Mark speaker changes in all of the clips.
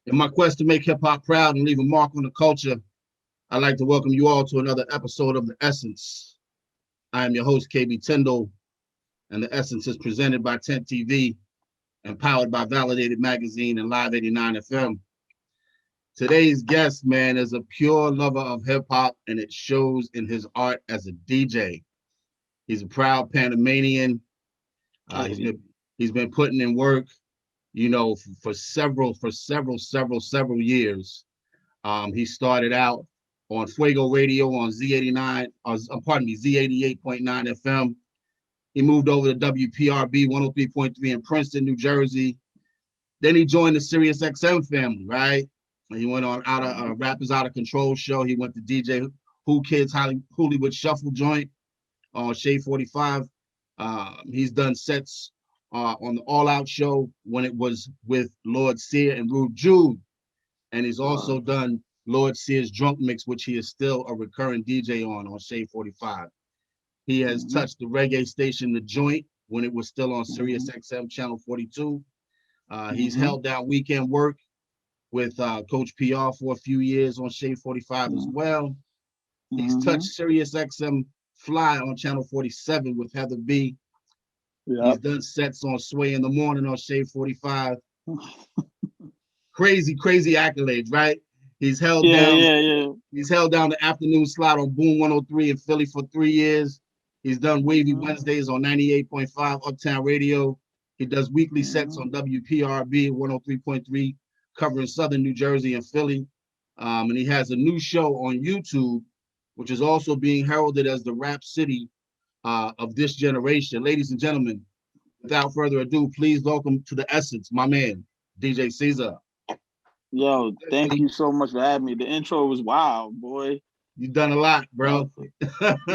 Speaker 1: In my quest to make hip hop proud and leave a mark on the culture, I'd like to welcome you all to another episode of The Essence. I am your host, KB Tyndall, and The Essence is presented by Tent TV and powered by Validated Magazine and Live 89 FM. Today's guest, man, is a pure lover of hip hop, and it shows in his art as a DJ. He's a proud Panamanian. He's been putting in work, for several years. He started out on Fuego Radio on Z89, Z88.9 FM. He moved over to WPRB 103.3 in Princeton, New Jersey. Then he joined the Sirius XM family, right? And he went on Rappers Out of Control show. He went to DJ Who Kids Hollywood Shuffle joint on Shade 45. He's done sets on the All Out show when it was with Lord Sear and Rude Jude. And he's also done Lord Sear's Drunk Mix, which he is still a recurring DJ on Shade 45. He has touched the reggae station The Joint when it was still on Sirius XM Channel 42. He's held down weekend work with Coach PR for a few years on Shade 45 as well. He's touched Sirius XM Fly on Channel 47 with Heather B. Yep. He's done sets on Sway in the Morning on Shade 45. Crazy accolades, right? He's held down. He's held down the afternoon slot on Boom 103 in Philly for 3 years. He's done Wavy Wednesdays on 98.5 Uptown Radio. He does weekly sets on WPRB 103.3, covering Southern New Jersey and Philly. And he has a new show on YouTube, which is also being heralded as the Rap City of this generation. Ladies and gentlemen, without further ado, please welcome to The Essence, my man, DJ Caesar.
Speaker 2: Yo, thank you so much for having me. The intro was wild, boy.
Speaker 1: You've done a lot, bro.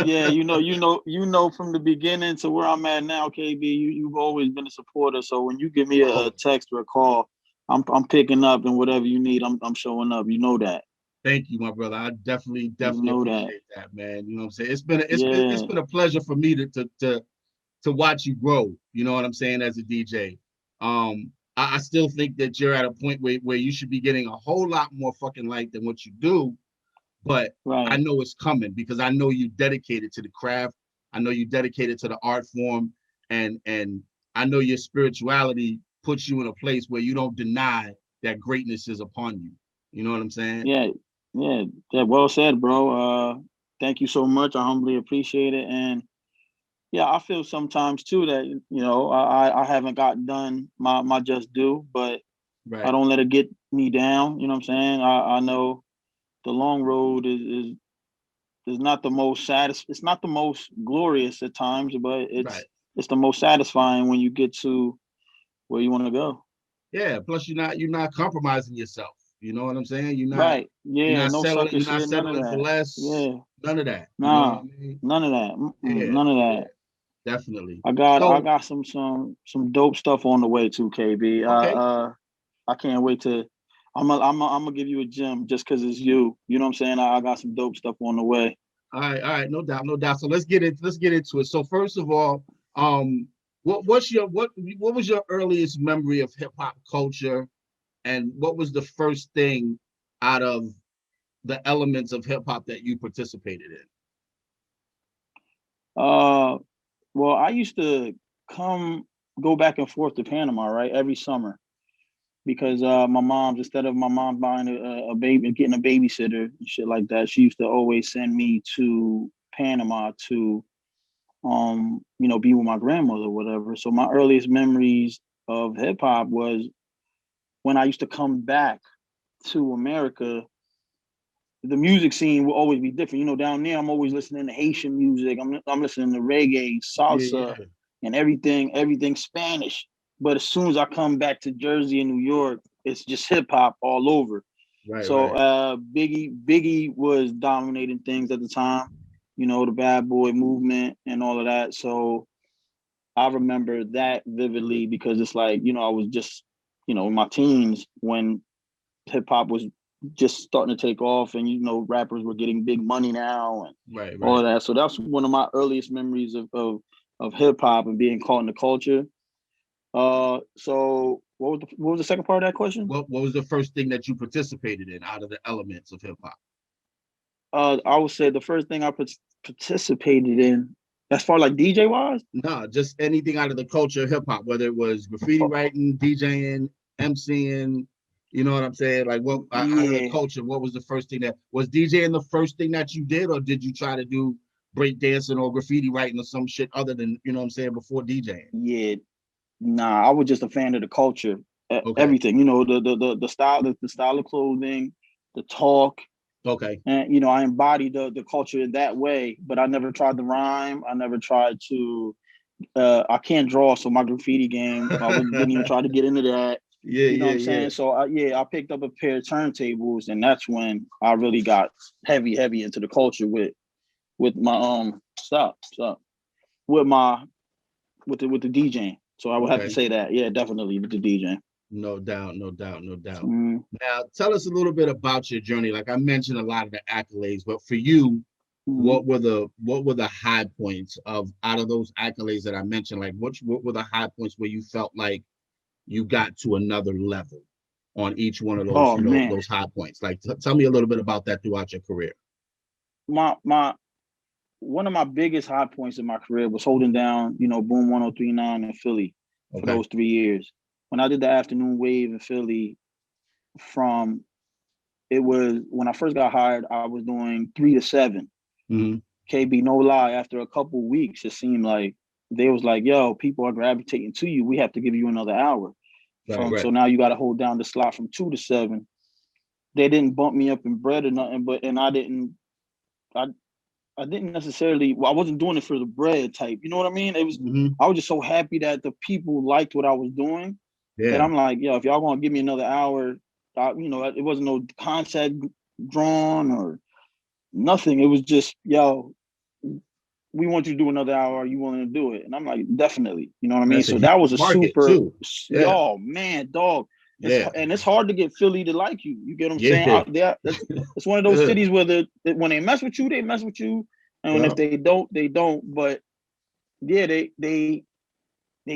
Speaker 2: Yeah, you know from the beginning to where I'm at now, KB, you've always been a supporter. So when you give me a text or a call, I'm picking up, and whatever you need, I'm showing up. You know that.
Speaker 1: Thank you, my brother. I definitely appreciate that, man. You know what I'm saying? It's been a pleasure for me to watch you grow. You know what I'm saying, as a DJ. I still think that you're at a point where you should be getting a whole lot more fucking light than what you do. But I know it's coming because I know you dedicated to the craft. I know you dedicated to the art form, and I know your spirituality puts you in a place where you don't deny that greatness is upon you. You know what I'm saying?
Speaker 2: Yeah. Well said, bro. Thank you so much. I humbly appreciate it. And yeah, I feel sometimes too that I haven't got done my just due, but I don't let it get me down. You know what I'm saying? I know the long road is not the most it's not the most glorious at times, but it's the most satisfying when you get to where you want to go.
Speaker 1: Yeah. Plus, you're not compromising yourself. You know what I'm saying? You're not
Speaker 2: right. Yeah.
Speaker 1: You're not
Speaker 2: No
Speaker 1: settling. You're not
Speaker 2: shit,
Speaker 1: settling for less.
Speaker 2: Yeah.
Speaker 1: None of that.
Speaker 2: Nah.
Speaker 1: You know what I mean?
Speaker 2: None of that.
Speaker 1: Yeah,
Speaker 2: none of that.
Speaker 1: Yeah, definitely.
Speaker 2: I got some dope stuff on the way too, KB.
Speaker 1: Okay.
Speaker 2: I can't wait to. I'm gonna give you a gem just because it's you. You know what I'm saying? I got some dope stuff on the way.
Speaker 1: All right, no doubt. So let's get into it. So first of all, what was your earliest memory of hip hop culture, and what was the first thing out of the elements of hip hop that you participated in?
Speaker 2: Well, I used to go back and forth to Panama, right, every summer. Because instead of my mom buying a baby and getting a babysitter and shit like that, she used to always send me to Panama to, be with my grandmother or whatever. So my earliest memories of hip hop was when I used to come back to America. The music scene will always be different. Down there, I'm always listening to Haitian music. I'm listening to reggae, salsa, and everything Spanish. But as soon as I come back to Jersey and New York, it's just hip hop all over. Biggie was dominating things at the time, the bad boy movement and all of that. So I remember that vividly because it's like, I was just, in my teens when hip hop was just starting to take off and, rappers were getting big money now and all of that. So that's one of my earliest memories of hip hop and being caught in the culture. So what was the second part of that question?
Speaker 1: What was the first thing that you participated in out of the elements of hip hop?
Speaker 2: I would say the first thing I participated in, as far like DJ wise.
Speaker 1: No, just anything out of the culture of hip hop, whether it was graffiti writing, DJing, MCing. You know what I'm saying? Like, what out of the culture? What was the first thing that was DJing? The first thing that you did, or did you try to do break dancing or graffiti writing or some shit other than, you know what I'm saying, before DJing?
Speaker 2: Yeah, nah, I was just a fan of the culture,
Speaker 1: Okay.
Speaker 2: everything. You know, the style, the style of clothing, the talk.
Speaker 1: Okay.
Speaker 2: And you know, I embodied the culture in that way, but I never tried to rhyme. I never tried to. I can't draw, so my graffiti game, didn't even try to get into that.
Speaker 1: Yeah,
Speaker 2: You know what I'm
Speaker 1: yeah.
Speaker 2: saying? So I picked up a pair of turntables, and that's when I really got heavy into the culture with my stop with my with the DJing. So I would have to
Speaker 1: Okay.
Speaker 2: say that, yeah, definitely with the DJing.
Speaker 1: No doubt, no doubt, no doubt.
Speaker 2: Mm.
Speaker 1: Now, tell us a little bit about your journey. Like I mentioned, a lot of the accolades, but for you,
Speaker 2: Mm.
Speaker 1: what were the high points of out of those accolades that I mentioned? Like, what were the high points where you felt like you got to another level on each one of those,
Speaker 2: Oh
Speaker 1: you know,
Speaker 2: man,
Speaker 1: those high points? Like, tell me a little bit about that throughout your career.
Speaker 2: my one of my biggest high points in my career was holding down, you know, Boom 103.9 in Philly for
Speaker 1: Okay.
Speaker 2: those 3 years. When I did the afternoon wave in Philly, from it was when I first got hired, I was doing 3 to 7.
Speaker 1: Mm-hmm.
Speaker 2: KB, no lie, after a couple weeks, it seemed like they was like, yo, people are gravitating to you. We have to give you another hour.
Speaker 1: Right.
Speaker 2: So now you got to hold down the slot from 2 to 7. They didn't bump me up in bread or nothing, and I didn't necessarily. Well, I wasn't doing it for the bread type. You know what I mean? It was.
Speaker 1: Mm-hmm.
Speaker 2: I was just so happy that the people liked what I was doing. That
Speaker 1: Yeah.
Speaker 2: I'm like, yo, if y'all gonna give me another hour, you know, it wasn't no contract drawn or nothing. It was just, yo, we want you to do another hour. Are you willing to do it? And I'm like, definitely. You know what I mean?
Speaker 1: That's a
Speaker 2: So
Speaker 1: huge
Speaker 2: that was a
Speaker 1: market
Speaker 2: super,
Speaker 1: too. Yeah.
Speaker 2: yo, man, dog.
Speaker 1: Yeah.
Speaker 2: It's hard to get Philly to like you. You get what I'm saying?
Speaker 1: Yeah.
Speaker 2: It's one of those cities where when they mess with you, they mess with you, and when
Speaker 1: Yeah.
Speaker 2: if they don't, they don't. But yeah, they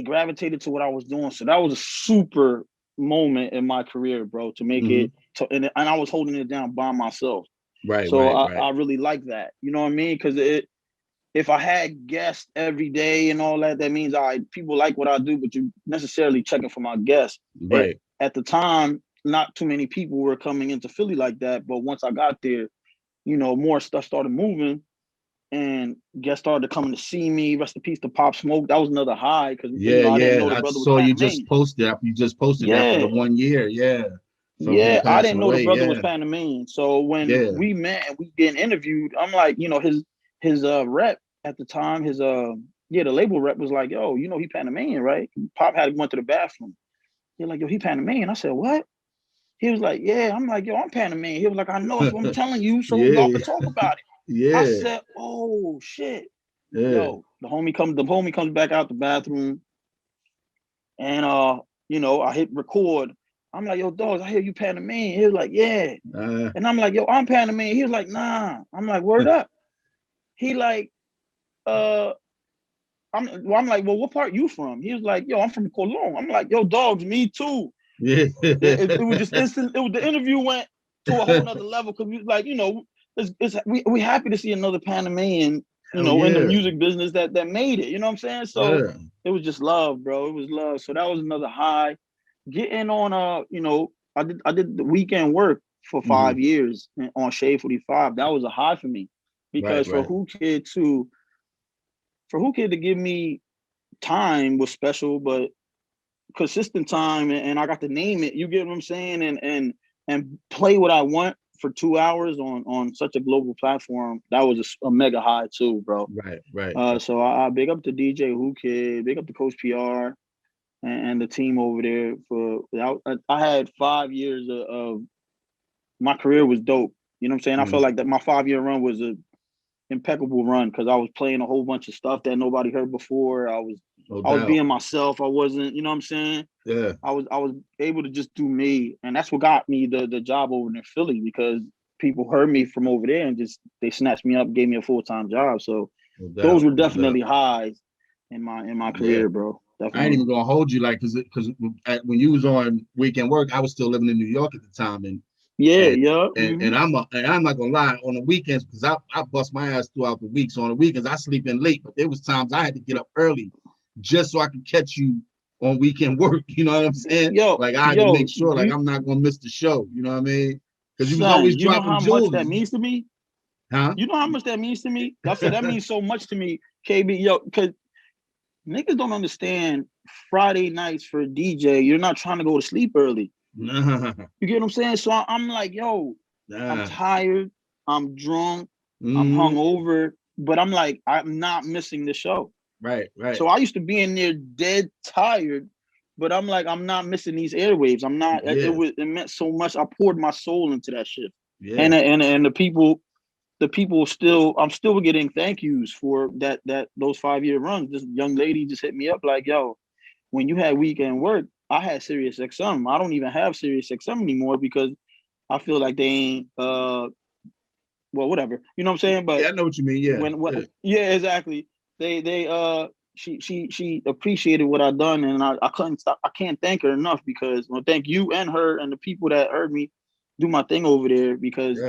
Speaker 2: gravitated to what I was doing. So that was a super moment in my career, bro, to make
Speaker 1: Mm-hmm.
Speaker 2: it. And I was holding it down by myself.
Speaker 1: Right.
Speaker 2: So
Speaker 1: Right.
Speaker 2: I really like that. You know what I mean? Because if I had guests every day and all that, that means people like what I do, but you're necessarily checking for my guests.
Speaker 1: Right.
Speaker 2: At the time, not too many people were coming into Philly like that. But once I got there, you know, more stuff started moving and guests started coming to see me. Rest in peace to Pop Smoke. That was another high because, you
Speaker 1: Yeah.
Speaker 2: know, I didn't
Speaker 1: Yeah.
Speaker 2: know the
Speaker 1: I
Speaker 2: brother was
Speaker 1: saw you just
Speaker 2: Panamanian.
Speaker 1: posted. You just posted that for
Speaker 2: Yeah.
Speaker 1: the 1 year. Yeah. From him
Speaker 2: Yeah, I
Speaker 1: passing
Speaker 2: didn't know the
Speaker 1: away.
Speaker 2: brother was
Speaker 1: Yeah.
Speaker 2: Panamanian. So when
Speaker 1: Yeah.
Speaker 2: we met and we getting interviewed, I'm like, you know, his rep at the time, the label rep was like, yo, you know, he Panamanian, right? Pop had went to the bathroom. He's like, yo, he Panamanian. I said, what? He was like, yeah. I'm like, yo, I'm Panamanian. He was like, I know, that's what I'm telling you, so y'all
Speaker 1: Yeah.
Speaker 2: can talk about it. I
Speaker 1: Yeah.
Speaker 2: said, oh shit.
Speaker 1: Yeah.
Speaker 2: Yo, the homie comes back out the bathroom and you know, I hit record. I'm like, yo, dogs, I hear you Panamanian. He was like, yeah. And I'm like, yo, I'm Panamanian. He was like, nah. I'm like, word up. He like, I'm like, well, what part you from? He was like, yo, I'm from Cologne. I'm like, yo, dogs, me too.
Speaker 1: Yeah.
Speaker 2: It was just instant. The interview went to a whole nother level because we like, you know, we happy to see another Panamanian, you
Speaker 1: Hell
Speaker 2: know, in the
Speaker 1: yeah.
Speaker 2: music business that made it. You know what I'm saying? So
Speaker 1: Yeah.
Speaker 2: it was just love, bro. It was love. So that was another high. Getting on you know, I did the weekend work for
Speaker 1: Mm-hmm.
Speaker 2: 5 years on Shade 45. That was a high for me
Speaker 1: Right.
Speaker 2: because
Speaker 1: Right.
Speaker 2: for Who Kid to give me time was special, but consistent time and I got to name it. You get what I'm saying? And play what I want for 2 hours on such a global platform. That was a mega high too, bro.
Speaker 1: Right. Right.
Speaker 2: So I big up to DJ Who Kid, big up to Coach PR and the team over there. I had 5 years of my career was dope. You know what I'm saying? I
Speaker 1: Mm-hmm.
Speaker 2: felt like that my 5 year run was a impeccable run because I was playing a whole bunch of stuff that nobody heard before. I
Speaker 1: No
Speaker 2: was
Speaker 1: doubt.
Speaker 2: being myself. I wasn't, you know what I'm saying?
Speaker 1: Yeah.
Speaker 2: I was able to just do me, and that's what got me the job over in Philly because people heard me from over there and just they snatched me up, gave me a full-time job. So
Speaker 1: No
Speaker 2: those
Speaker 1: doubt.
Speaker 2: were
Speaker 1: No doubt.
Speaker 2: definitely highs in my
Speaker 1: Yeah.
Speaker 2: career, bro.
Speaker 1: I ain't even gonna hold you like because when you was on weekend work, I was still living in New York at the time, and I'm not gonna lie, on the weekends, because I bust my ass throughout the week. So on the weekends I sleep in late, but there was times I had to get up early just so I could catch you on weekend work. You know what I'm saying? Like I had to make sure like I'm not gonna miss the show. You know what I mean? Because you was always dropping
Speaker 2: how
Speaker 1: jewels.
Speaker 2: much that means to me?
Speaker 1: Huh?
Speaker 2: You know how much that means to me? I said that means so much to me, KB. Because niggas don't understand Friday nights for a DJ. You're not trying to go to sleep early.
Speaker 1: Nah.
Speaker 2: You get what I'm saying? So I'm like, yo, I'm tired. I'm drunk. I'm hungover. But I'm like, I'm not missing the show.
Speaker 1: Right.
Speaker 2: So I used to be in there dead tired, but I'm like, I'm not missing these airwaves. I'm not.
Speaker 1: Yeah.
Speaker 2: It meant so much. I poured my soul into that shit.
Speaker 1: Yeah.
Speaker 2: And the people still, I'm still getting thank yous for those 5-year runs. This young lady just hit me up like, yo, when you had weekend work, I had Sirius XM. I don't even have Sirius XM anymore because I feel like they ain't well, whatever. You know what I'm saying? But
Speaker 1: yeah, I know what you mean. Yeah.
Speaker 2: Yeah, exactly. She appreciated what I done, and I couldn't stop. I can't thank her enough because thank you and her and the people that heard me do my thing over there because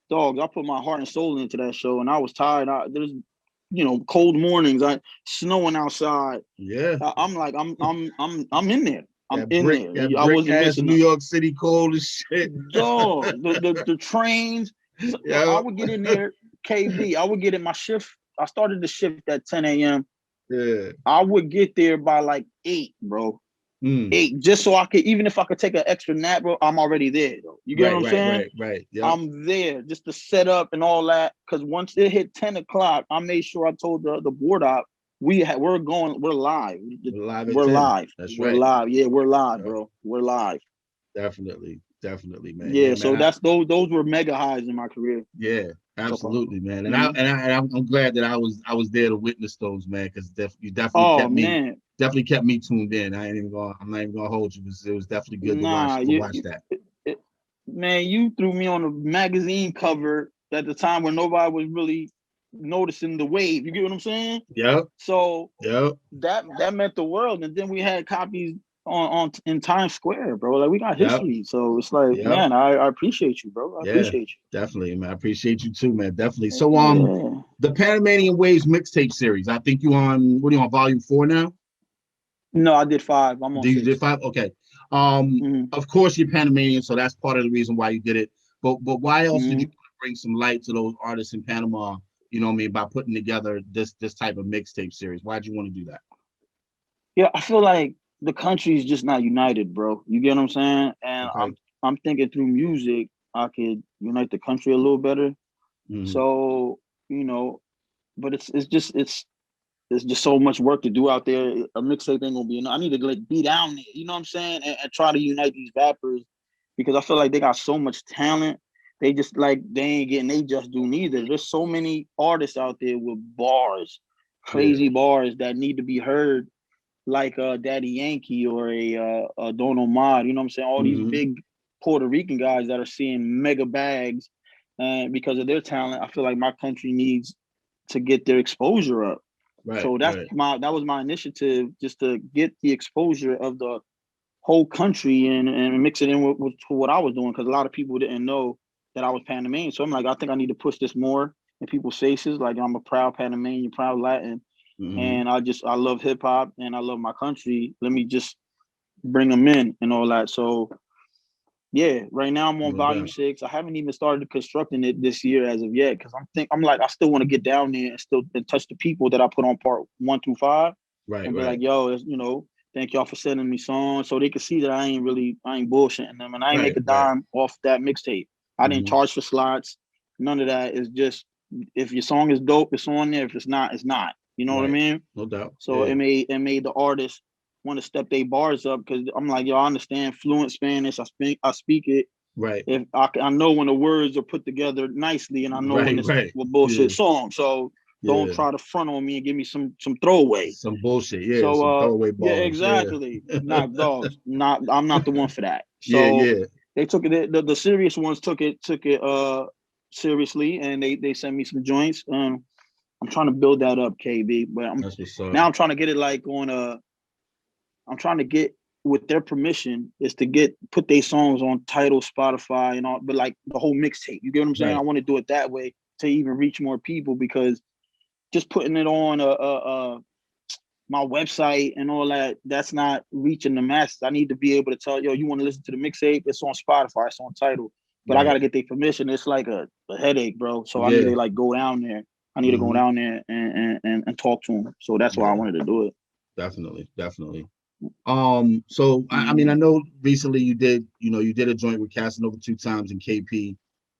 Speaker 2: dogs, I put my heart and soul into that show, and I was tired. There's cold mornings, snowing outside.
Speaker 1: Yeah.
Speaker 2: I'm like I'm in there. I'm in there.
Speaker 1: That
Speaker 2: I wasn't missing
Speaker 1: New York City cold as shit.
Speaker 2: Dog, the trains. Yeah. I would get in there, KB. I would get in my shift. I started the shift at 10 a.m.
Speaker 1: Yeah.
Speaker 2: I would get there by like 8, bro. 8, just so I could, even if I could take an extra nap, bro, I'm already there, though. You get what I'm saying?
Speaker 1: Right. Yep.
Speaker 2: I'm there just to set up and all that. Because once it hit 10 o'clock, I made sure I told the board op, we're live.
Speaker 1: We're
Speaker 2: live.
Speaker 1: That's
Speaker 2: we're
Speaker 1: right.
Speaker 2: live. Yeah, we're live, bro. We're live.
Speaker 1: Definitely, man.
Speaker 2: Yeah, so man, those were mega highs in my career.
Speaker 1: Yeah, absolutely, man. And I'm glad that I was there to witness those, man, because you definitely kept me tuned in. I'm not even gonna hold you. It was definitely good to watch that.
Speaker 2: Man, you threw me on a magazine cover at the time when nobody was really noticing the wave. You get what I'm saying?
Speaker 1: Yep.
Speaker 2: So
Speaker 1: yep.
Speaker 2: That meant the world. And then we had copies on in Times Square, bro. Like we got history. So it's like, man, I appreciate you, bro. I appreciate you.
Speaker 1: Definitely, man. I appreciate you too, man. Definitely. So the Panamanian Waves mixtape series. I think you on volume 4 now?
Speaker 2: No, I did 5. I'm on 6.
Speaker 1: You did 5? Okay. Of course you're Panamanian, so that's part of the reason why you did it. But why else did you bring some light to those artists in Panama, you know what I mean, by putting together this type of mixtape series? Why'd you want to do that?
Speaker 2: Yeah, I feel like the country is just not united, bro. You get what I'm saying? And I'm thinking through music, I could unite the country a little better. So, but it's just so much work to do out there. A mixtape ain't gonna be enough. I need to be down there, you know what I'm saying? And try to unite these rappers because I feel like they got so much talent. They just they ain't getting they just do neither. There's so many artists out there with bars, crazy bars that need to be heard, like Daddy Yankee or a Dono Mod, you know what I'm saying? All these big Puerto Rican guys that are seeing mega bags because of their talent. I feel like my country needs to get their exposure up. Right, so that was my initiative, just to get the exposure of the whole country and mix it in with what I was doing, because a lot of people didn't know that I was Panamanian. So I'm like, I think I need to push this more in people's faces. Like, I'm a proud Panamanian, proud Latin, and I love hip hop and I love my country. Let me just bring them in and all that. So yeah, right now I'm on volume 6. I haven't even started constructing it this year as of yet, because I still want to get down there and touch the people that I put on part 1 through 5, and be like, yo, thank y'all for sending me songs, so they can see that I ain't bullshitting them, and I ain't make a dime off that mixtape. I didn't charge for slots, none of that. It's just, if your song is dope, it's on there. If it's not, it's not. You know what I mean?
Speaker 1: No doubt.
Speaker 2: So it made the artist want to step their bars up, because I'm like, yo, I understand fluent Spanish. I speak it.
Speaker 1: Right.
Speaker 2: If I know when the words are put together nicely, and I know when it's a bullshit song. So don't try to front on me and give me some throwaway.
Speaker 1: Some bullshit. Yeah. So, some throwaway bars.
Speaker 2: Yeah, exactly. Not dogs. I'm not the one for that. So they took it. The serious ones took it seriously, and they sent me some joints. I'm trying to build that up, KB. But I'm trying to get it like on I'm trying to get, with their permission, is to put their songs on Tidal, Spotify, and all, but like the whole mixtape. You get what I'm saying?
Speaker 1: Right.
Speaker 2: I want to do it that way to even reach more people, because just putting it on my website and all that, that's not reaching the masses. I need to be able to tell, yo, you want to listen to the mixtape? It's on Spotify, it's on Tidal. But I
Speaker 1: Right.
Speaker 2: got to get their permission. It's like a headache, bro. So I need
Speaker 1: Yeah.
Speaker 2: to like go down there. I need to go down there and talk to them. So that's why I wanted to do it.
Speaker 1: Definitely. So I mean, I know recently you did a joint with Casanova 2 times in KP.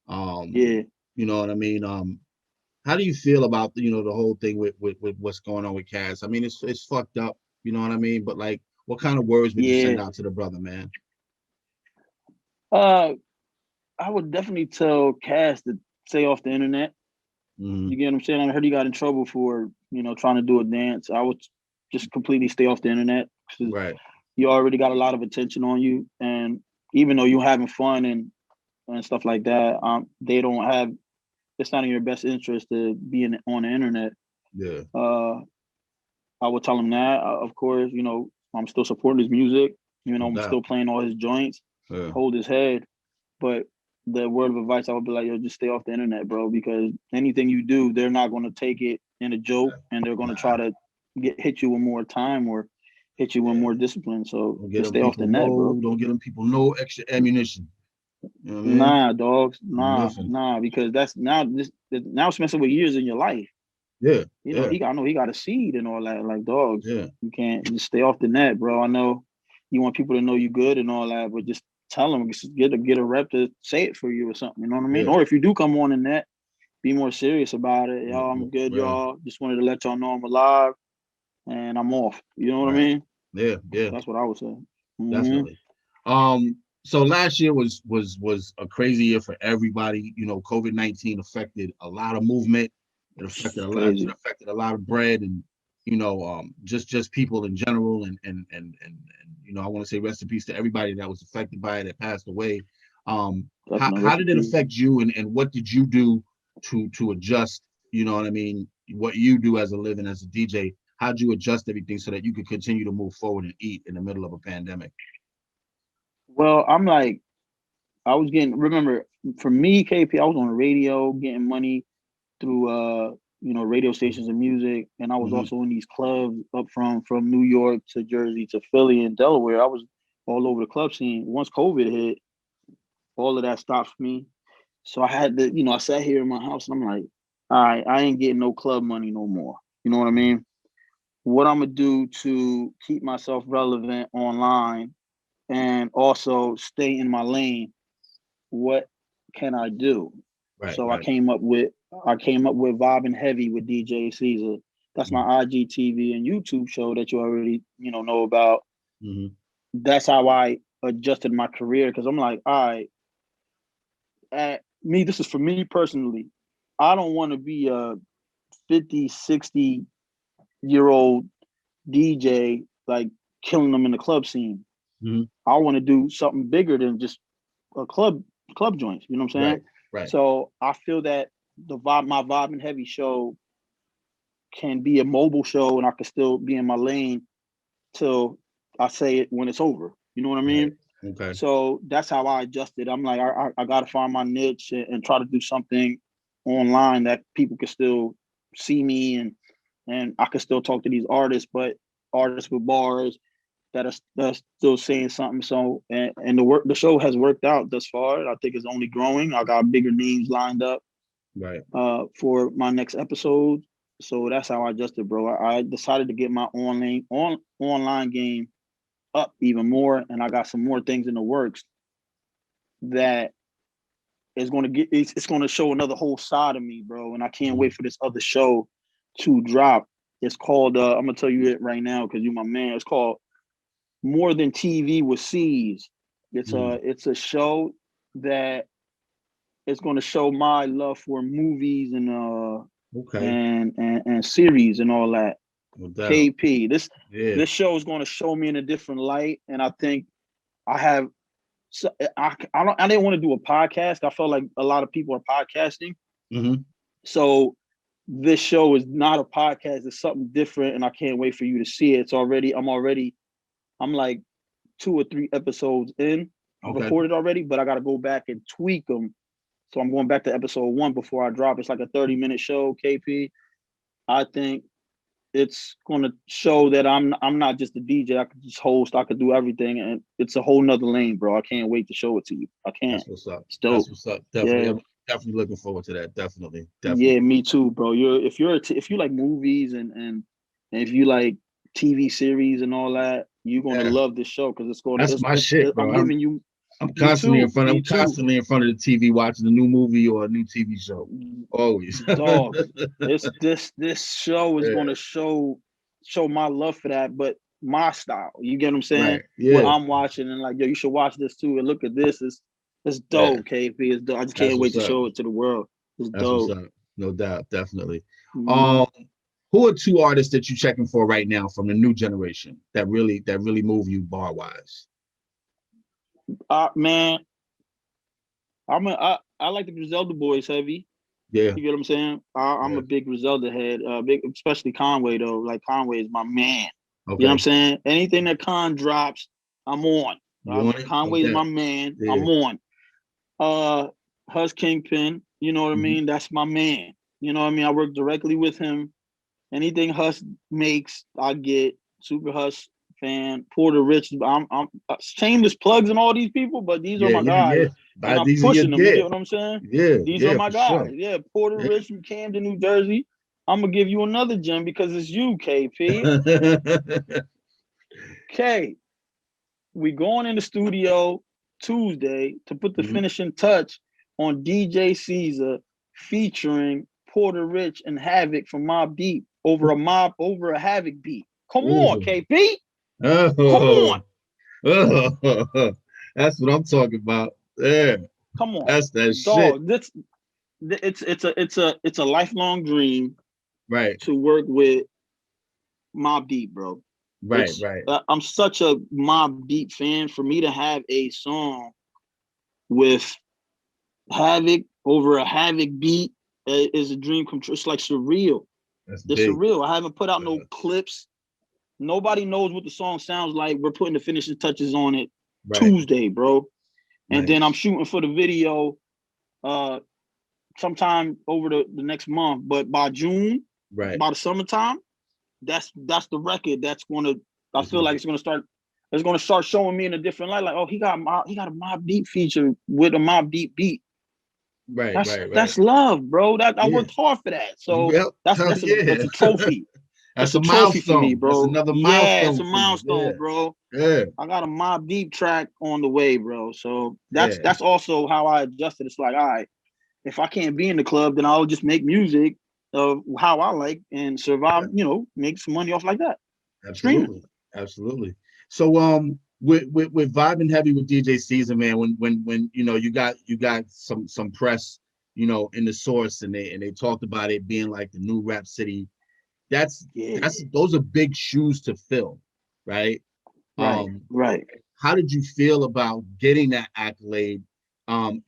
Speaker 2: Yeah.
Speaker 1: You know what I mean? How do you feel about the whole thing with what's going on with Cass? I mean, it's fucked up, you know what I mean? But like, what kind of words would you
Speaker 2: Yeah.
Speaker 1: send out to the brother, man?
Speaker 2: I would definitely tell Cass to stay off the internet. You get what I'm saying? I heard he got in trouble for, trying to do a dance. I would just completely stay off the internet, because
Speaker 1: Right.
Speaker 2: you already got a lot of attention on you. And even though you're having fun and stuff like that, they don't have, it's not in your best interest to be on the internet.
Speaker 1: Yeah.
Speaker 2: I would tell him that, of course, I'm still supporting his music.
Speaker 1: No
Speaker 2: I'm
Speaker 1: doubt.
Speaker 2: still playing all his joints,
Speaker 1: Yeah.
Speaker 2: hold his head. But the word of advice, I would be like, yo, just stay off the internet, bro, because anything you do, they're not going to take it in a joke, and they're going to try to hit you with more time or hit you with more discipline. So
Speaker 1: Don't get
Speaker 2: just
Speaker 1: them
Speaker 2: stay off the
Speaker 1: people
Speaker 2: net, bro.
Speaker 1: no extra ammunition. You know what I mean?
Speaker 2: Nah, dogs,
Speaker 1: Nothing.
Speaker 2: because that's now it's messing with years in your life.
Speaker 1: Yeah.
Speaker 2: I know he got a seed and all that. Like, dogs,
Speaker 1: Yeah.
Speaker 2: you can't just stay off the net, bro. I know you want people to know you good and all that, but just tell them, get a rep to say it for you or something. You know what I mean?
Speaker 1: Yeah.
Speaker 2: Or if you do come on the net, be more serious about it. Y'all, I'm good,
Speaker 1: Yeah.
Speaker 2: y'all. Just wanted to let y'all know I'm alive and I'm off. You know what I
Speaker 1: Right.
Speaker 2: mean?
Speaker 1: Yeah.
Speaker 2: That's what I would say.
Speaker 1: Definitely. So last year was a crazy year for everybody. COVID-19 affected a lot of movement. It affected a lot. It
Speaker 2: Crazy.
Speaker 1: affected a lot of bread, and just people in general. And I want to say rest in peace to everybody that was affected by it, that passed away.
Speaker 2: Definitely
Speaker 1: How
Speaker 2: rest in
Speaker 1: did it
Speaker 2: peace.
Speaker 1: affect you, and what did you do to adjust? You know what I mean? What you do as a living as a DJ? How'd you adjust everything so that you could continue to move forward and eat in the middle of a pandemic?
Speaker 2: Well, I'm like, remember, for me, KP, I was on the radio getting money through radio stations and music, and I was
Speaker 1: Mm-hmm.
Speaker 2: also in these clubs up from New York to Jersey to Philly and Delaware. I was all over the club scene. Once COVID hit, all of that stopped for me. So I had to, I sat here in my house and I'm like, all right, I ain't getting no club money no more. You know what I mean? What I'm gonna do to keep myself relevant online and also stay in my lane? What can I do?
Speaker 1: Right.
Speaker 2: So
Speaker 1: Right.
Speaker 2: I came up with Vibin Heavy with DJ Caesar. That's my IGTV and YouTube show that you already know about.
Speaker 1: Mm-hmm.
Speaker 2: That's how I adjusted my career, because I'm like, all right, this is for me personally. I don't want to be a 50, 60-year-old DJ like killing them in the club scene.
Speaker 1: Mm-hmm.
Speaker 2: I want to do something bigger than just a club joints. You know what I'm saying?
Speaker 1: Right. Right.
Speaker 2: So I feel that my Vibin Heavy show can be a mobile show, and I can still be in my lane till I say it when it's over. You know what I
Speaker 1: Right.
Speaker 2: mean?
Speaker 1: Okay.
Speaker 2: So that's how I adjusted. I'm like, I got to find my niche and try to do something online that people can still see me, and I can still talk to these artists, but artists with bars that are still saying something. So and the show has worked out thus far. I think it's only growing. I got bigger names lined up
Speaker 1: Right.
Speaker 2: for my next episode. So that's how I adjusted, bro. I decided to get my online game up even more, and I got some more things in the works that is going to it's going to show another whole side of me, bro. And I can't wait for this other show to drop. It's called I'm gonna tell you it right now because you're my man. It's called More Than TV with C's. It's a show that is going to show my love for movies and
Speaker 1: Okay.
Speaker 2: and series and all that.
Speaker 1: No doubt.
Speaker 2: KP,
Speaker 1: Yeah.
Speaker 2: this show is going to show me in a different light, and I think I have. So I didn't want to do a podcast. I felt like a lot of people are podcasting,
Speaker 1: Mm-hmm.
Speaker 2: so this show is not a podcast. It's something different, and I can't wait for you to see it. I'm already I'm like 2 or 3 episodes in,
Speaker 1: Okay.
Speaker 2: recorded already, but I got to go back and tweak them. So I'm going back to episode 1 before I drop. It's like a 30-minute show, KP. I think it's going to show that I'm not just a DJ. I could just host. I could do everything, and it's a whole nother lane, bro. I can't wait to show it to you. I can't.
Speaker 1: That's what's up.
Speaker 2: It's dope.
Speaker 1: That's what's up. Definitely.
Speaker 2: Yeah.
Speaker 1: I'm definitely looking forward to that. Definitely.
Speaker 2: Yeah, me too, bro. If you like movies and if you like TV series and all that, you're gonna love this show because it's going to.
Speaker 1: That's my shit, bro.
Speaker 2: I'm giving you.
Speaker 1: I'm constantly in front of
Speaker 2: Me too.
Speaker 1: in front of the TV watching a new movie or a new TV show. Always.
Speaker 2: Dog. This show is gonna show my love for that, but my style. You get what I'm saying?
Speaker 1: Right. Yeah.
Speaker 2: What I'm watching and like, yo, you should watch this too. And look at this. It's dope, KP. It's dope. I just can't wait to show it to the world. It's dope.
Speaker 1: What's up. No doubt, definitely.
Speaker 2: Mm-hmm.
Speaker 1: Who are 2 artists that you're checking for right now from the new generation that really move you bar wise?
Speaker 2: Man, I like the Griselda boys heavy.
Speaker 1: Yeah.
Speaker 2: You get what I'm saying? I'm a big Griselda head, especially Conway though. Like Conway is my man. Okay. You know what I'm saying? Anything that Con drops, I'm on. Conway is my man. Yeah. I'm on. Hus Kingpin, you know what I mean? That's my man. You know what I mean? I work directly with him. Anything Hus makes, I get. Super Hus fan. Porter Rich. I'm shameless plugs and all these people, but these are my guys. And I'm pushing them. You get what I'm saying?
Speaker 1: Yeah.
Speaker 2: These are my guys. Sure. Yeah. Porter Rich from Camden, New Jersey. I'm gonna give you another gem because it's you, KP. Okay. We going in the studio Tuesday to put the finishing touch on DJ Caesar featuring Porter Rich and Havoc from Mobb Deep over a Havoc beat. Come on, KP. Come on.
Speaker 1: That's what I'm talking about. Yeah.
Speaker 2: Come on.
Speaker 1: That's that shit.
Speaker 2: It's a lifelong dream.
Speaker 1: Right.
Speaker 2: To work with Mobb Deep, bro.
Speaker 1: Right.
Speaker 2: I'm such a Mobb Deep fan. For me to have a song with Havoc over a Havoc beat is a dream come true. It's like surreal. It's surreal. I haven't put out no clips. Nobody knows what the song sounds like. We're putting the finishing touches on it Tuesday, bro. And then I'm shooting for the video sometime over the next month. But by June, by the summertime, that's the record that's gonna. I feel like it's gonna start showing me in a different light. Like, oh, he got a Mobb Deep feature with a Mobb Deep beat.
Speaker 1: Right.
Speaker 2: That's love, bro. I worked hard for that. So that's a trophy.
Speaker 1: That's a trophy for me, bro.
Speaker 2: That's another milestone. Yeah, it's a milestone, bro. Yeah. I got a Mobb Deep track on the way, bro. So that's also how I adjusted. It's like, all right, if I can't be in the club, then I'll just make music of how I like and survive, make some money off like that.
Speaker 1: Absolutely. So with Vibin Heavy with DJ Caesar, man, when you got some press, in the source and they talked about it being like the new rap city. Those are big shoes to fill, right?
Speaker 2: Right.
Speaker 1: How did you feel about getting that accolade? And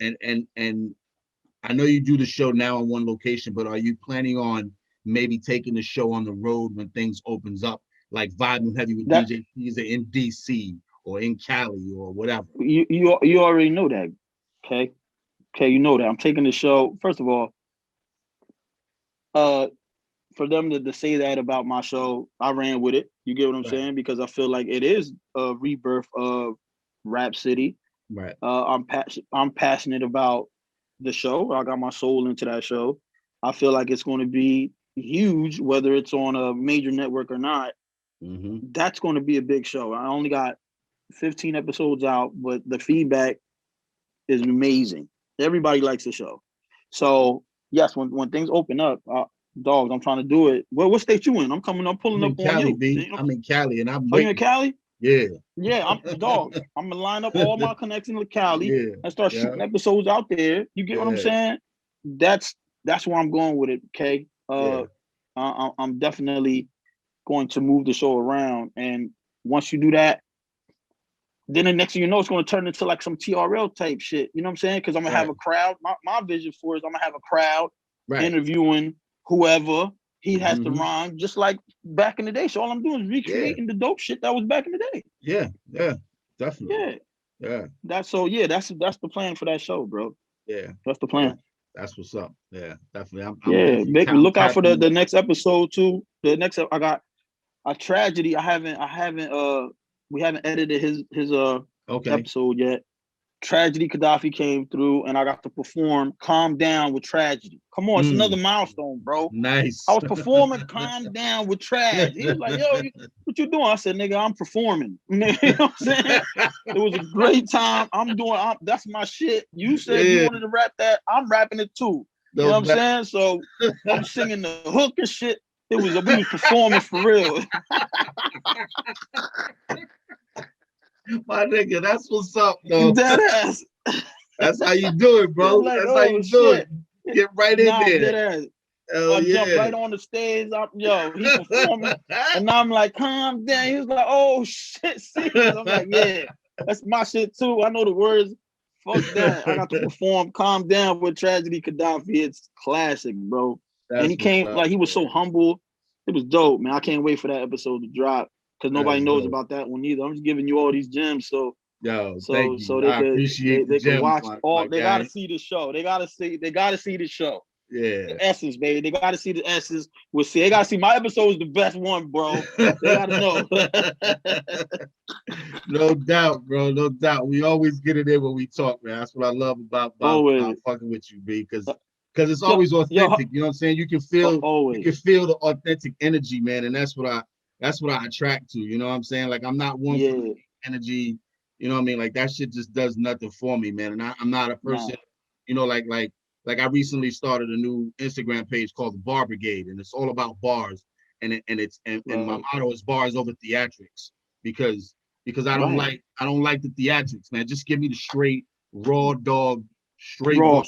Speaker 1: I know you do the show now in one location, but are you planning on maybe taking the show on the road when things opens up, like Vibin Heavy with DJ Caesar in DC or in Cali or whatever?
Speaker 2: You already know that, okay? Okay, you know that. I'm taking the show, first of all, for them to say that about my show, I ran with it. You get what I'm saying? Because I feel like it is a rebirth of Rap City.
Speaker 1: Right.
Speaker 2: I'm passionate about the show. I got my soul into that show. I feel like it's going to be huge, whether it's on a major network or not. That's going to be a big show. I only got 15 episodes out, but the feedback is amazing. Everybody likes the show. So yes, when things open up, dogs, I'm trying to do it. Well, what state you in? I'm pulling up
Speaker 1: Cali,
Speaker 2: on you.
Speaker 1: I'm in Cali, and I'm.
Speaker 2: Are you in Cali?
Speaker 1: Yeah.
Speaker 2: Yeah, I'm gonna line up all my connections to Cali and start shooting episodes out there. You get what I'm saying? That's where I'm going with it. Okay. I'm definitely going to move the show around, and once you do that, then the next thing you know, it's going to turn into like some TRL type shit. You know what I'm saying? Because I'm gonna have a crowd. My vision for it is I'm gonna have a crowd interviewing whoever, he has to rhyme just like back in the day. So all I'm doing is recreating the dope shit that was back in the day.
Speaker 1: Yeah, definitely. Yeah.
Speaker 2: That's the plan for that show, bro.
Speaker 1: Yeah.
Speaker 2: That's the plan.
Speaker 1: That's what's up. Yeah, definitely. I'm
Speaker 2: look out for the next episode too. The next I got a tragedy. We haven't edited his episode yet. Tragedy Khadafi came through and I got to perform Calm Down with Tragedy. Come on, it's another milestone, bro.
Speaker 1: Nice.
Speaker 2: I was performing Calm Down with Tragedy. He was like, yo, what you doing? I said, nigga, I'm performing. You know what I'm saying? It was a great time. That's my shit. You said you wanted to rap that. I'm rapping it too. You know what I'm saying? So I'm singing the hook and shit. We was performing for real.
Speaker 1: My nigga, that's what's up, though.
Speaker 2: Dead ass.
Speaker 1: That's how you do it, bro.
Speaker 2: Like,
Speaker 1: that's how you do it. Get right in there.
Speaker 2: Dead ass. I jumped right on the stage. He performing, and I'm like, calm down. He was like, oh shit, serious. I'm like, yeah, that's my shit too. I know the words. Fuck that. I got to perform Calm Down with Tragedy Khadafi. It's classic, bro. And he came he was so humble. It was dope, man. I can't wait for that episode to drop because nobody knows about that one either. I'm just giving you all these gems, so
Speaker 1: thank you. They
Speaker 2: can watch all. They gotta see the show. They gotta see the show.
Speaker 1: Yeah,
Speaker 2: the essence, baby. They gotta see the essence. They gotta see my episode is the best one, bro. They gotta know.
Speaker 1: No doubt, bro. No doubt. We always get it in when we talk, man. That's what I love about fucking with you, B. Because it's always authentic. You know what I'm saying? You can feel the authentic energy, man, and that's what I attract to. You know what I'm saying? Like I'm not one for the energy. You know what I mean? Like that shit just does nothing for me, man. And I'm not a person. You know, like I recently started a new Instagram page called the Bar Brigade, and it's all about bars. And my motto is bars over theatrics because I don't like the theatrics, man. Just give me the straight raw dog, straight raw.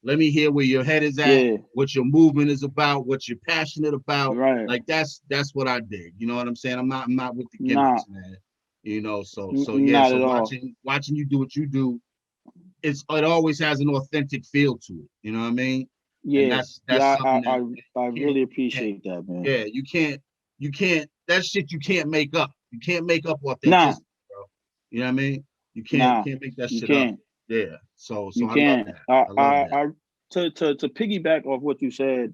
Speaker 1: Let me hear where your head is at, what your movement is about, what you're passionate about.
Speaker 2: Right.
Speaker 1: Like that's what I dig. You know what I'm saying? I'm not with the gimmicks, man. You know, so watching you do what you do, it always has an authentic feel to it. You know what I mean?
Speaker 2: Yeah, I really appreciate that, man.
Speaker 1: Yeah, you can't. That shit you can't make up. You can't make up authenticity, bro. You know what I mean? You can't make that shit up. Yeah. So
Speaker 2: you can't. I love that. To piggyback off what you said,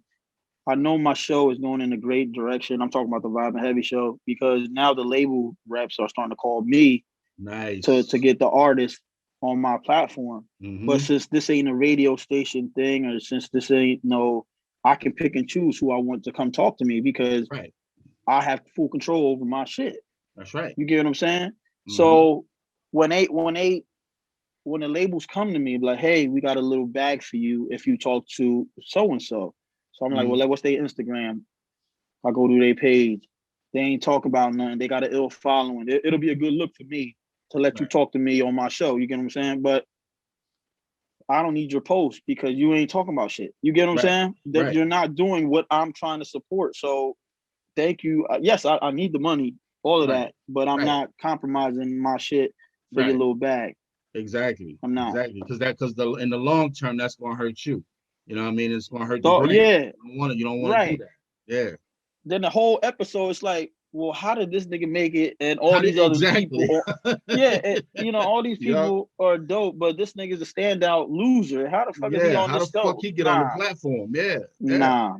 Speaker 2: I know my show is going in a great direction. I'm talking about the Vibin Heavy show because now the label reps are starting to call me to get the artist on my platform. But since this ain't a radio station thing, or since this ain't I can pick and choose who I want to come talk to me because I have full control over my shit.
Speaker 1: That's right.
Speaker 2: You get what I'm saying? So when the labels come to me like, hey, we got a little bag for you if you talk to so and so. So I'm like, well, what's their Instagram? I go to their page. They ain't talk about nothing. They got an ill following. It'll be a good look for me to let you talk to me on my show. You get what I'm saying? But I don't need your post because you ain't talking about shit. You get what I'm saying? That you're not doing what I'm trying to support. So thank you. Yes, I need the money, all of that, but I'm not compromising my shit for your little bag.
Speaker 1: Exactly.
Speaker 2: I'm not.
Speaker 1: Exactly. Because in the long term, that's gonna hurt you. You know what I mean? It's gonna hurt the brand. Yeah. You don't want to do that. Yeah.
Speaker 2: Then the whole episode is like, well, how did this nigga make it? And all these other people, all these people are dope, but this nigga's a standout loser. How the fuck is he on this show?
Speaker 1: How the fuck he get on the platform? Yeah.
Speaker 2: Nah,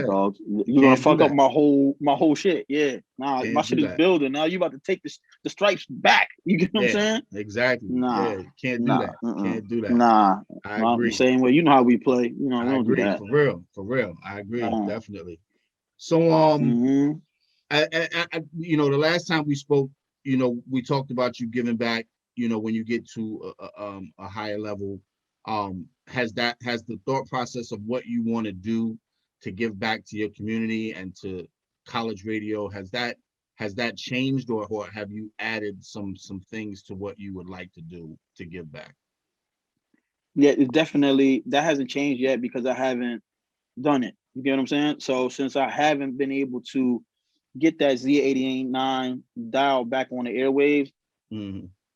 Speaker 2: dog. You're gonna fuck up my whole shit. Yeah. Nah, my shit is building. Now you about to take the stripes back. You get what I'm saying?
Speaker 1: Exactly.
Speaker 2: Nah.
Speaker 1: Can't do that. Can't do that.
Speaker 2: Nah.
Speaker 1: I agree.
Speaker 2: The same way. You know how we play. We don't
Speaker 1: agree.
Speaker 2: Do that.
Speaker 1: For real. I agree. Definitely. So I, the last time we spoke, we talked about you giving back, when you get to a higher level. Has the thought process of what you want to do to give back to your community and to college radio, has that changed or have you added some things to what you would like to do to give back?
Speaker 2: Yeah, it definitely, that hasn't changed yet because I haven't done it. You get what I'm saying? So since I haven't been able to get that Z89 dial back on the airwaves,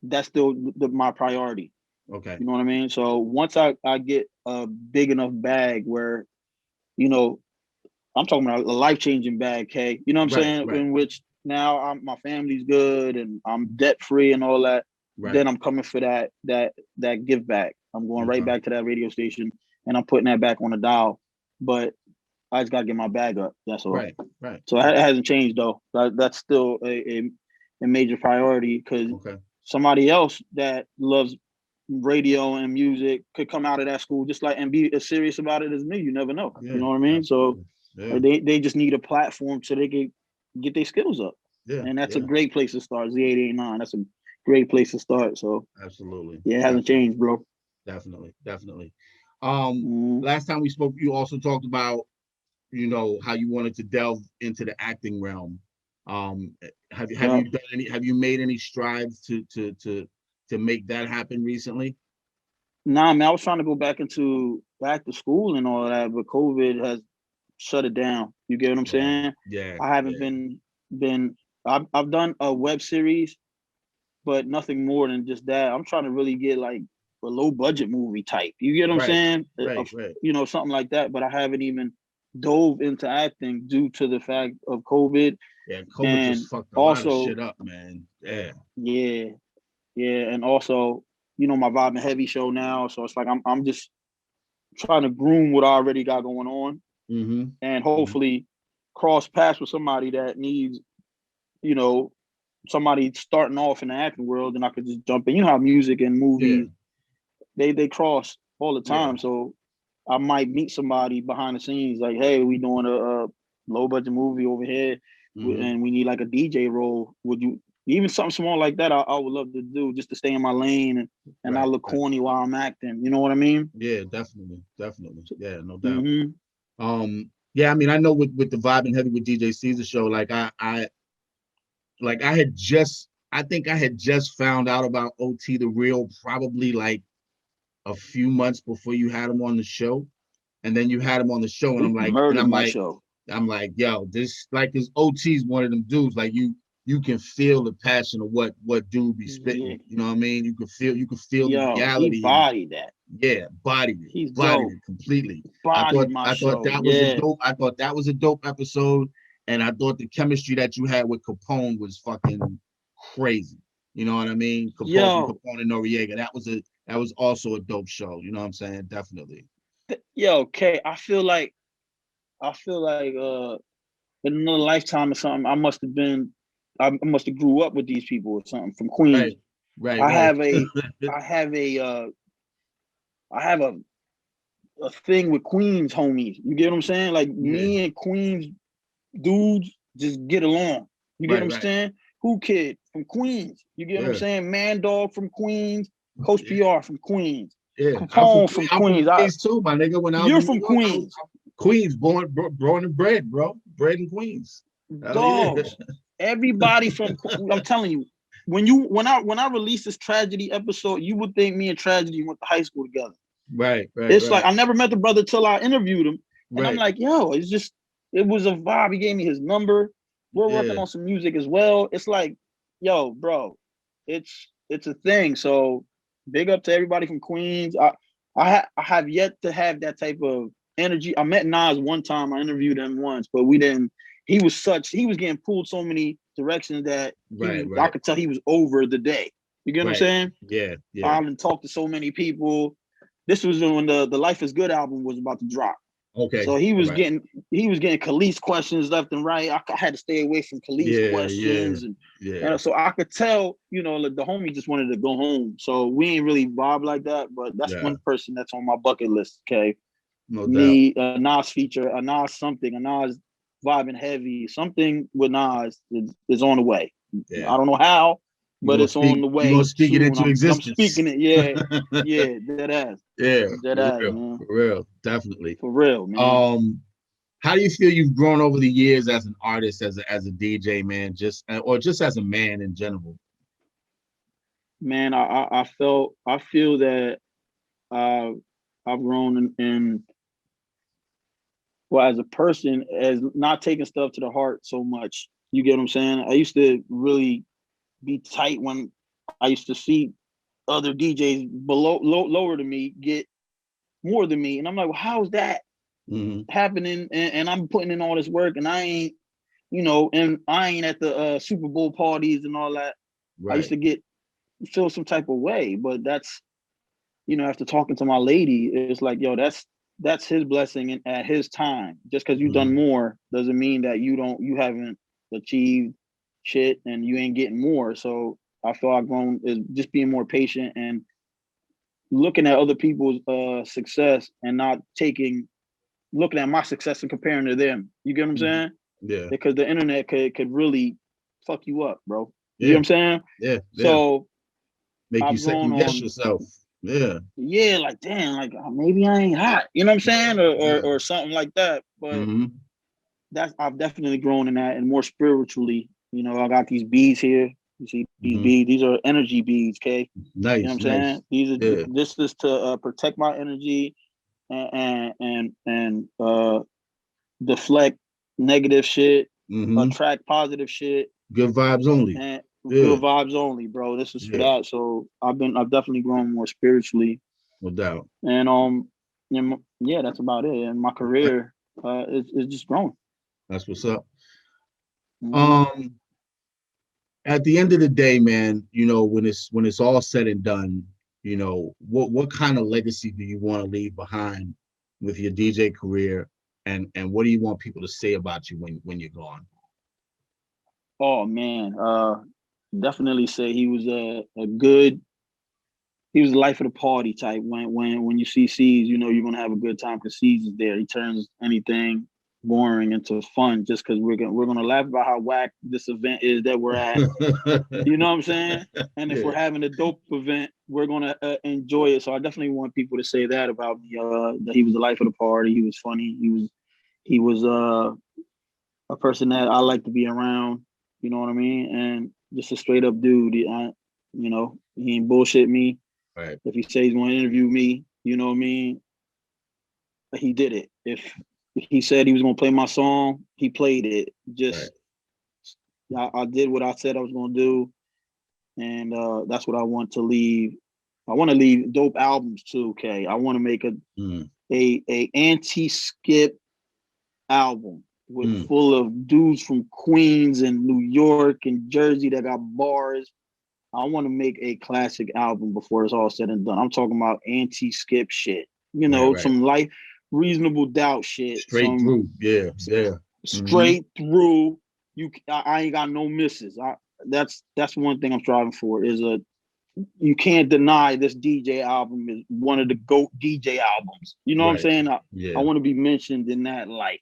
Speaker 2: that's still my priority.
Speaker 1: Okay.
Speaker 2: You know what I mean? So once I get a big enough bag where, I'm talking about a life-changing bag, K. You know what I'm saying?
Speaker 1: Right.
Speaker 2: In which now my family's good and I'm debt-free and all that.
Speaker 1: Right.
Speaker 2: Then I'm coming for that give back. I'm going right back to that radio station and I'm putting that back on the dial. But I just gotta get my bag up. That's all.
Speaker 1: Right.
Speaker 2: So it hasn't changed though. That's still a major priority because somebody else that loves radio and music could come out of that school just like and be as serious about it as me. You never know. You know what I mean?
Speaker 1: Absolutely.
Speaker 2: So they just need a platform so they can get their skills up. And that's a great place to start. Z889. That's a great place to start. So
Speaker 1: absolutely.
Speaker 2: Yeah, it hasn't changed, bro.
Speaker 1: Definitely. Last time we spoke, you also talked about, you know, how you wanted to delve into the acting realm. Have you done any? Have you made any strides to make that happen recently?
Speaker 2: Nah, man, I was trying to go back to school and all that, but COVID has shut it down. You get what I'm saying?
Speaker 1: Yeah.
Speaker 2: I haven't been. I've done a web series, but nothing more than just that. I'm trying to really get like a low budget movie type. You get what I'm saying?
Speaker 1: Right.
Speaker 2: You know, something like that. But I haven't even dove into acting due to the fact of COVID.
Speaker 1: Yeah, COVID just fucked a lot of shit up, man.
Speaker 2: Yeah, and also, you know, my Vibin Heavy show now, so it's like I'm just trying to groom what I already got going on, and hopefully cross paths with somebody that needs, you know, somebody starting off in the acting world, and I could just jump in. You know how music and movies they cross all the time, so I might meet somebody behind the scenes like, hey, we doing a low budget movie over here, and we need like a DJ role. Would you? Even something small like that, I would love to do just to stay in my lane and not look corny while I'm acting. You know what I mean?
Speaker 1: Yeah, definitely. Yeah, no doubt. Yeah, I mean, I know with the Vibin Heavy with DJ Caesar show, like I think I had just found out about OT the Real probably like a few months before you had him on the show, and then you had him on the show, and I'm like, yo, this like his OT's one of them dudes. Like you can feel the passion of what dude be spitting.
Speaker 2: Yeah.
Speaker 1: You know what I mean? You can feel the reality.
Speaker 2: He bodied that.
Speaker 1: Yeah, bodied it completely. I thought that was a dope. I thought that was a dope episode, and I thought the chemistry that you had with Capone was fucking crazy. You know what I mean? Capone and Noriega. That was also a dope show. You know what I'm saying? Definitely.
Speaker 2: K, I feel like in another lifetime or something, I must have grew up with these people or something from Queens.
Speaker 1: Right.
Speaker 2: I have a thing with Queens homies. You get what I'm saying? Like me and Queens dudes just get along. You get what I'm saying? Who Kid from Queens. You get what I'm saying? Man Dog from Queens. Coach PR from Queens. Capone from Queens.
Speaker 1: I'm from Queens too, my nigga. When I was
Speaker 2: You're from Queens.
Speaker 1: Queens, born and bred, bro. Bred in Queens.
Speaker 2: Dogs. Everybody from I'm telling you, when I release this Tragedy episode, you would think me and Tragedy went to high school together.
Speaker 1: Right.
Speaker 2: It's like I never met the brother till I interviewed him. And I'm like, yo, it was a vibe. He gave me his number. We're working on some music as well. It's like, yo, bro, it's a thing. So big up to everybody from Queens. I have yet to have that type of energy. I met Nas one time. I interviewed him once, but we didn't. He was getting pulled so many directions that I could tell he was over the day. You get what I'm saying?
Speaker 1: Yeah.
Speaker 2: I didn't talk to so many people. This was when the Life is Good album was about to drop.
Speaker 1: Okay.
Speaker 2: So he was getting Khalid's questions left and right. I had to stay away from Khalid's questions. And so I could tell, you know, like the homie just wanted to go home. So we ain't really vibe like that, but that's one person that's on my bucket list, okay?
Speaker 1: No
Speaker 2: Me,
Speaker 1: doubt.
Speaker 2: a Nas feature, a Nas something, a Nas Vibin Heavy, something with Nas is on the way.
Speaker 1: Yeah.
Speaker 2: I don't know how, but it's on the way.
Speaker 1: You're gonna speak it into existence.
Speaker 2: I'm speaking it, dead ass. Dead ass, man.
Speaker 1: For real, definitely.
Speaker 2: For real, man.
Speaker 1: How do you feel you've grown over the years as an artist, as a DJ, man, just as a man in general?
Speaker 2: Man, I feel that I've grown in as a person, as not taking stuff to the heart so much. You get what I'm saying? I used to really be tight when I used to see other DJs lower than me get more than me, and I'm like, well, how's that? happening, and I'm putting in all this work, and I ain't, and I ain't at the Super Bowl parties and all that.
Speaker 1: Right.
Speaker 2: I used to feel some type of way, but that's, after talking to my lady, it's like, yo, that's his blessing and at his time. Just because you've done more doesn't mean that you haven't achieved shit and you ain't getting more. So I feel I've grown is just being more patient and looking at other people's success and not looking at my success and comparing to them. You get what I'm saying?
Speaker 1: Yeah.
Speaker 2: Because the internet could really fuck you up, bro. You
Speaker 1: Yeah.
Speaker 2: know what I'm saying?
Speaker 1: Yeah.
Speaker 2: So
Speaker 1: make you
Speaker 2: I've grown
Speaker 1: second guess
Speaker 2: on
Speaker 1: yourself. Yeah.
Speaker 2: Yeah, like damn, like maybe I ain't hot. You know what I'm saying? Or something like that. But I've definitely grown in that and more spiritually. I got these beads here. You see these beads? These are energy beads, okay?
Speaker 1: Nice.
Speaker 2: You know what I'm saying? These are this is to protect my energy and deflect negative shit, attract positive shit.
Speaker 1: Good vibes only.
Speaker 2: And good vibes only, bro. This is for that. So I've definitely grown more spiritually.
Speaker 1: No doubt.
Speaker 2: And yeah, that's about it. And my career is just growing.
Speaker 1: That's what's up. At the end of the day, man, when it's all said and done, what kind of legacy do you want to leave behind with your DJ career, and what do you want people to say about you when you're gone?
Speaker 2: Oh man, definitely say he was he was the life of the party type. When you see C's, you're gonna have a good time because C's is there. He turns anything boring into fun just because we're gonna laugh about how whack this event is that we're at. You know what I'm saying? And if we're having a dope event, we're gonna enjoy it. So I definitely want people to say that about me. That he was the life of the party. He was funny. He was a person that I like to be around. You know what I mean? And just a straight up dude. He ain't bullshit me.
Speaker 1: Right.
Speaker 2: If he says he's going to interview me, you know what I mean? He did it. If he said he was going to play my song, he played it. Just I did what I said I was going to do, and that's what I want to leave. I want to leave dope albums too. Okay, I want to make a anti-skip album with full of dudes from Queens and New York and Jersey that got bars. I want to make a classic album before it's all said and done. I'm talking about anti-skip shit. Some life, reasonable doubt shit.
Speaker 1: Straight through. Yeah.
Speaker 2: Straight through. I ain't got no misses. That's one thing I'm striving for is you can't deny this DJ album is one of the GOAT DJ albums. You know what I'm saying? I want to be mentioned in that light.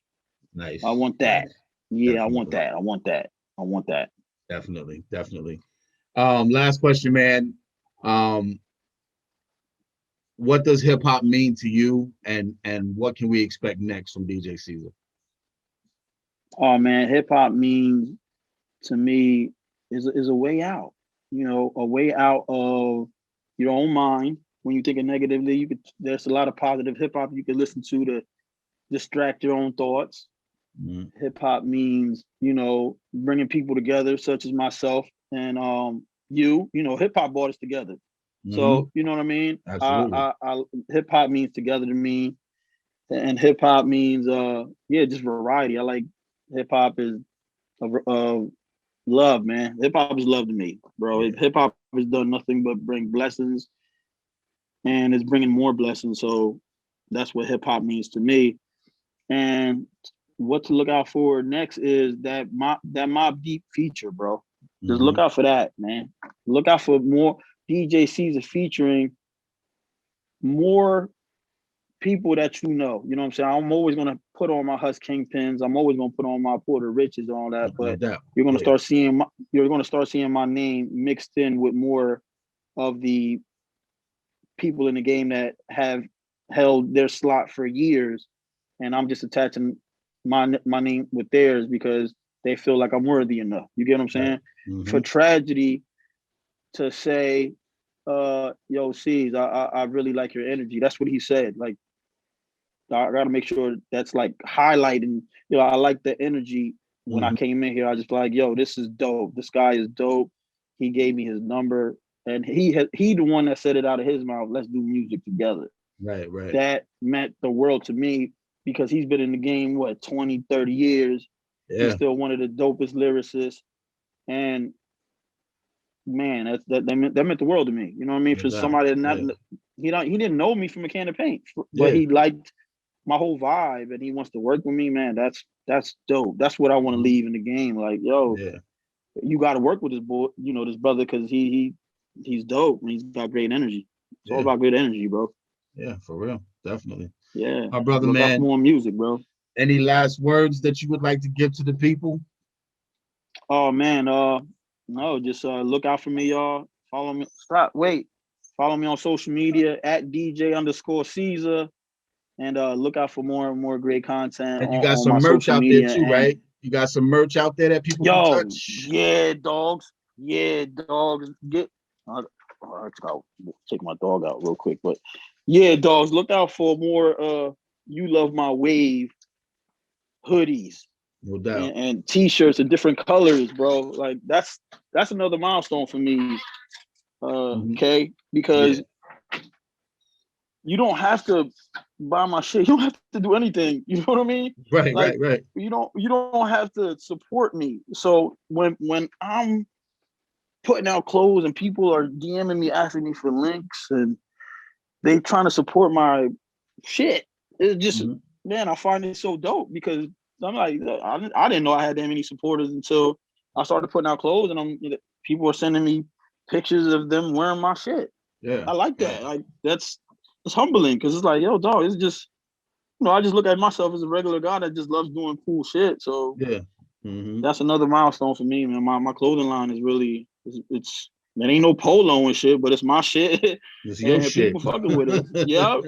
Speaker 1: Nice.
Speaker 2: I want that.
Speaker 1: Nice.
Speaker 2: Yeah,
Speaker 1: Definitely.
Speaker 2: I want that.
Speaker 1: Definitely. Last question, man. What does hip hop mean to you, and what can we expect next from DJ Caesar?
Speaker 2: Oh man, hip hop means to me is a way out. A way out of your own mind. When you think of negatively, there's a lot of positive hip hop you can listen to distract your own thoughts. Hip hop means, bringing people together, such as myself and hip hop brought us together. So, you know what I mean?
Speaker 1: Absolutely.
Speaker 2: Hip hop means together to me, and hip hop means just variety. I like hip hop is love, man. Hip hop is love to me, bro. Hip hop has done nothing but bring blessings, and it's bringing more blessings. So that's what hip hop means to me. And what to look out for next is that Mobb Deep feature, bro. Just look out for that, man. Look out for more DJ Caesar featuring more people that you know. You know what I'm saying? I'm always gonna put on my Hus Kingpins. I'm always gonna put on my Porter Riches and all that. But you're gonna start seeing my name mixed in with more of the people in the game that have held their slot for years, and I'm just attaching my name with theirs because they feel like I'm worthy enough. You get what I'm saying? For Tragedy to say, yo, C's, I really like your energy. That's what he said. Like, I gotta make sure that's like highlighting, I like the energy. When I came in here, I just like, yo, this is dope. This guy is dope. He gave me his number, and he the one that said it out of his mouth. Let's do music together.
Speaker 1: Right.
Speaker 2: That meant the world to me. because he's been in the game, 20, 30 years.
Speaker 1: Yeah.
Speaker 2: He's still one of the dopest lyricists. And man, that meant the world to me. You know what I mean? For somebody that he didn't know me from a can of paint, but he liked my whole vibe and he wants to work with me, man. That's dope. That's what I want to leave in the game. Like, yo, you got to work with this boy, this brother, because he's dope and he's got great energy. It's all about good energy, bro.
Speaker 1: Yeah, for real. Definitely.
Speaker 2: Yeah.
Speaker 1: My brother,
Speaker 2: Look
Speaker 1: man.
Speaker 2: out for more music, bro.
Speaker 1: Any last words that you would like to give to the people?
Speaker 2: Oh man, no, just look out for me, y'all. Follow me. Follow me on social media at DJ_Caesar, and look out for more and more great content.
Speaker 1: And you got some
Speaker 2: my
Speaker 1: merch
Speaker 2: social
Speaker 1: out
Speaker 2: media
Speaker 1: there too, right? You got some merch out there that people can touch.
Speaker 2: Yeah, dogs. Get. I gotta take my dog out real quick, but yeah, dogs. Look out for more. You Love My Wave hoodies.
Speaker 1: No doubt.
Speaker 2: And t-shirts in different colors, bro. Like that's another milestone for me. Okay, because you don't have to buy my shit. You don't have to do anything. You know what I mean?
Speaker 1: Right,
Speaker 2: like,
Speaker 1: right.
Speaker 2: You don't have to support me. So when I'm putting out clothes and people are DMing me asking me for links and they trying to support my shit, it's just man, I find it so dope because I'm like, I didn't know I had that many supporters until I started putting out clothes, and people are sending me pictures of them wearing my shit.
Speaker 1: Yeah,
Speaker 2: I like that. Like it's humbling because it's like, yo, dog, it's just, I just look at myself as a regular guy that just loves doing cool shit. So that's another milestone for me, man. My clothing line is really it's it ain't no polo and shit, but it's my shit.
Speaker 1: It's your shit.
Speaker 2: People fucking with it. Yeah.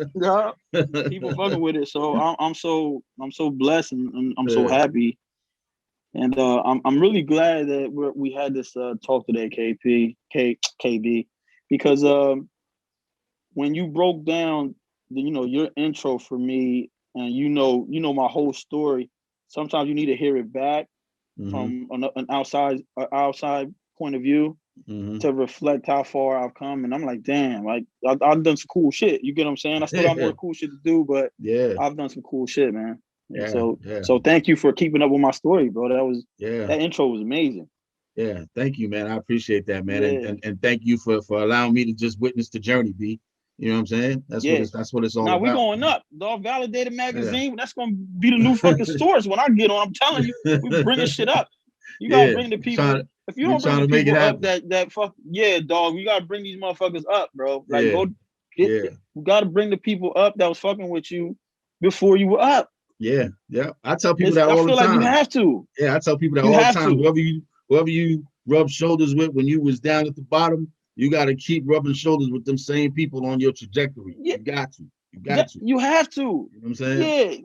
Speaker 2: People fucking with it. So I'm so blessed and I'm so happy. And I'm really glad that we had this talk today, KB, because when you broke down your intro for me, and you know my whole story, sometimes you need to hear it back from an outside point of view to reflect how far I've come. And I'm like, damn, like I've done some cool shit. You get what I'm saying? I still got more cool shit to do, but I've done some cool shit, man. So thank you for keeping up with my story, bro. That intro was amazing.
Speaker 1: Yeah, thank you, man. I appreciate that, man. And thank you for allowing me to just witness the journey, B. You know what I'm saying? That's what it's all about.
Speaker 2: Now we going up. Dog Validated Magazine. That's gonna be the new fucking source when I get on. I'm telling you, we bringing shit up. You gotta bring the people. If you don't bring the people up, that fuck dog. You gotta bring these motherfuckers up, bro. Like you gotta bring the people up that was fucking with you before you were up.
Speaker 1: Yeah. I tell people that all the time.
Speaker 2: I feel like you have to.
Speaker 1: Yeah, I tell people that all the time. Whoever you rub shoulders with when you was down at the bottom, you got to keep rubbing shoulders with them same people on your trajectory. You got to.
Speaker 2: You have to.
Speaker 1: You know what I'm saying?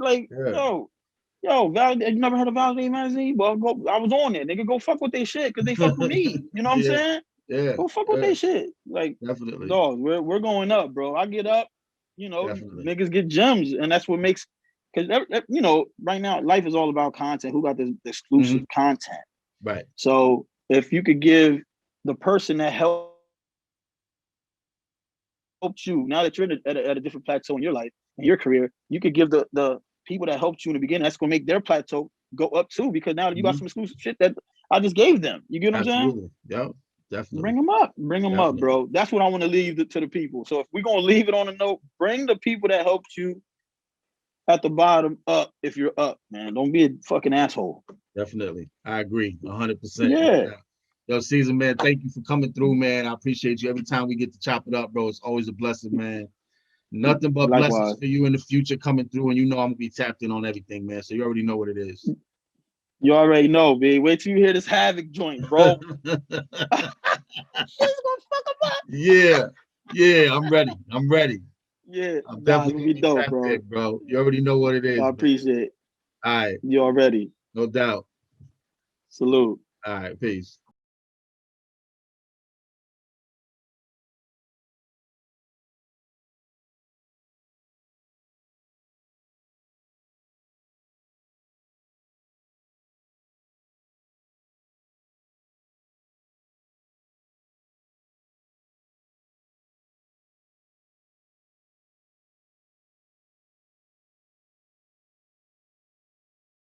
Speaker 2: Yo, you never heard of Validated Magazine? Well, I was on it. Nigga, go fuck with their shit because they fuck with me. You know what I'm saying?
Speaker 1: Yeah.
Speaker 2: Go fuck with their shit. Like,
Speaker 1: definitely.
Speaker 2: Dog, we're going up, bro. I get up, niggas get gems, and that's what makes. Because right now life is all about content. Who got this exclusive content?
Speaker 1: Right.
Speaker 2: So if you could give the person that helped you, now that you're at a different plateau in your life, in your career, you could give the people that helped you in the beginning, that's gonna make their plateau go up too, because now you got some exclusive shit that I just gave them. You get what I'm saying?
Speaker 1: Yeah, definitely.
Speaker 2: Bring them up, bro. That's what I want to leave to the people. So if we're gonna leave it on a note, bring the people that helped you at the bottom up if you're up, man. Don't be a fucking asshole.
Speaker 1: Definitely. I agree 100%.
Speaker 2: Yeah.
Speaker 1: Yo, Caesar, man, thank you for coming through, man. I appreciate you. Every time we get to chop it up, bro, it's always a blessing, man. Nothing but blessings for you in the future coming through, and I'm gonna be tapped in on everything, man. So you already know what it is.
Speaker 2: You already know, B. Wait till you hear this Havoc joint, bro. Shit's gonna fuck him up.
Speaker 1: Yeah, I'm ready.
Speaker 2: Yeah,
Speaker 1: I'm definitely
Speaker 2: gonna be dope,
Speaker 1: bro. You already know what it is.
Speaker 2: I appreciate it.
Speaker 1: All right.
Speaker 2: You already.
Speaker 1: No doubt.
Speaker 2: Salute.
Speaker 1: All right, peace.